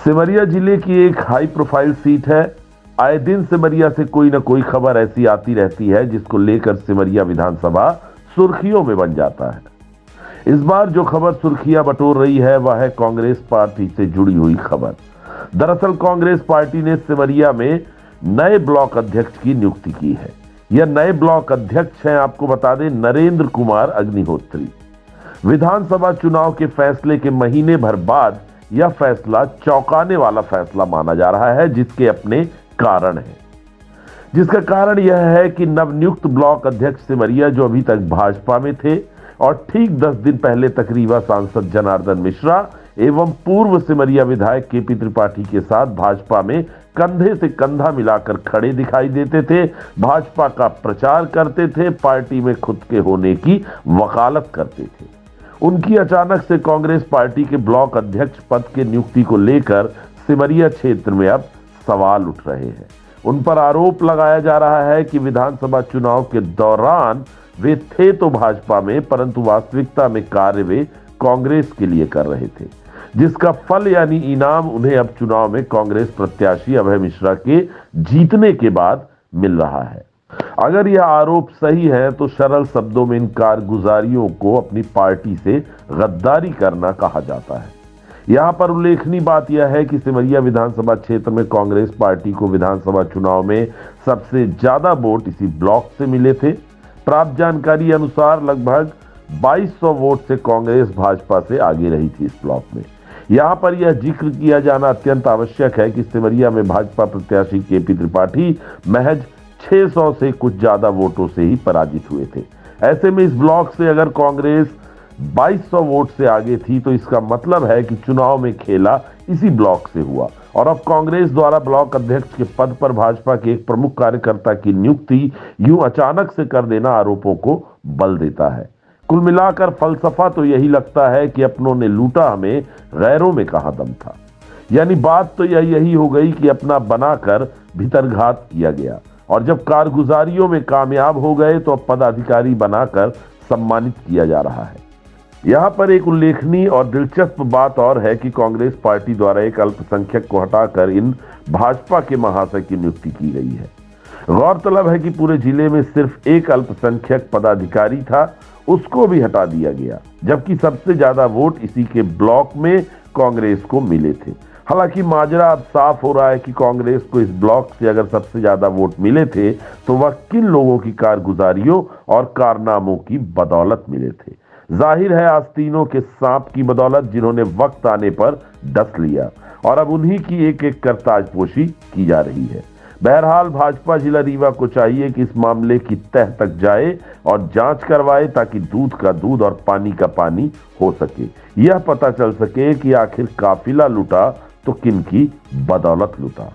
सिमरिया जिले की एक हाई प्रोफाइल सीट है। आए दिन सिमरिया से कोई ना कोई खबर ऐसी आती रहती है जिसको लेकर सिमरिया विधानसभा सुर्खियों में बन जाता है। इस बार जो खबर सुर्खियां बटोर रही है वह है कांग्रेस पार्टी से जुड़ी हुई खबर। दरअसल कांग्रेस पार्टी ने सिमरिया में नए ब्लॉक अध्यक्ष की नियुक्ति की है। यह नए ब्लॉक अध्यक्ष हैं, आपको बता दें, नरेंद्र कुमार अग्निहोत्री। विधानसभा चुनाव के फैसले के महीने भर बाद यह फैसला चौंकाने वाला फैसला माना जा रहा है, जिसके अपने कारण हैं। जिसका कारण यह है कि नवनियुक्त ब्लॉक अध्यक्ष सिमरिया जो अभी तक भाजपा में थे और ठीक 10 दिन पहले तक रीवा सांसद जनार्दन मिश्रा एवं पूर्व सिमरिया विधायक केपी त्रिपाठी के साथ भाजपा में कंधे से कंधा मिलाकर खड़े दिखाई देते थे, भाजपा का प्रचार करते थे, पार्टी में खुद के होने की वकालत करते थे। उनकी अचानक से कांग्रेस पार्टी के ब्लॉक अध्यक्ष पद के नियुक्ति को लेकर सिमरिया क्षेत्र में अब सवाल उठ रहे हैं। उन पर आरोप लगाया जा रहा है कि विधानसभा चुनाव के दौरान वे थे तो भाजपा में, परंतु वास्तविकता में कार्य वे कांग्रेस के लिए कर रहे थे, जिसका फल यानी इनाम उन्हें अब चुनाव में कांग्रेस प्रत्याशी अभय मिश्रा के जीतने के बाद मिल रहा है। अगर यह आरोप सही है तो सरल शब्दों में इन कारगुजारियों को अपनी पार्टी से गद्दारी करना कहा जाता है। यहां पर उल्लेखनीय बात यह है कि सिमरिया विधानसभा क्षेत्र में कांग्रेस पार्टी को विधानसभा चुनाव में सबसे ज्यादा वोट इसी ब्लॉक से मिले थे। प्राप्त जानकारी अनुसार लगभग 2200 वोट से कांग्रेस भाजपा से आगे रही थी इस ब्लॉक में। यहां पर यह जिक्र किया जाना अत्यंत आवश्यक है कि सिमरिया में भाजपा प्रत्याशी केपी त्रिपाठी महज 600 से कुछ ज्यादा वोटों से ही पराजित हुए थे। ऐसे में इस ब्लॉक से अगर कांग्रेस 2200 वोट से आगे थी तो इसका मतलब है कि चुनाव में खेला इसी ब्लॉक से हुआ और अब कांग्रेस द्वारा ब्लॉक अध्यक्ष के पद पर भाजपा के एक प्रमुख कार्यकर्ता की नियुक्ति यूं अचानक से कर देना आरोपों को बल देता है। कुल मिलाकर फलसफा तो यही लगता है कि अपनों ने लूटा हमें, गैरों में कहां दम था। यानी बात तो यही हो गई कि अपना बनाकर भीतरघात किया गया और जब कारगुजारियों में कामयाब हो गए तो अब पदाधिकारी बनाकर सम्मानित किया जा रहा है। यहां पर एक उल्लेखनीय और दिलचस्प बात और है कि कांग्रेस पार्टी द्वारा एक अल्पसंख्यक को हटाकर इन भाजपा के महाशय की नियुक्ति की गई है। गौरतलब है कि पूरे जिले में सिर्फ एक अल्पसंख्यक पदाधिकारी था, उसको भी हटा दिया गया, जबकि सबसे ज्यादा वोट इसी के ब्लॉक में कांग्रेस को मिले थे। हालांकि माजरा अब साफ हो रहा है कि कांग्रेस को इस ब्लॉक से अगर सबसे ज्यादा वोट मिले थे तो वह किन लोगों की कारगुजारियों और कारनामों की बदौलत मिले थे। जाहिर है आस्तीनों के सांप की बदौलत, जिन्होंने वक्त आने पर डस लिया और अब उन्हीं की एक एक कर ताजपोशी की जा रही है। बहरहाल भाजपा जिला रीवा को चाहिए कि इस मामले की तह तक जाए और जांच करवाए ताकि दूध का दूध और पानी का पानी हो सके। यह पता चल सके कि आखिर काफिला लूटा तो किन की बदौलत लूटा।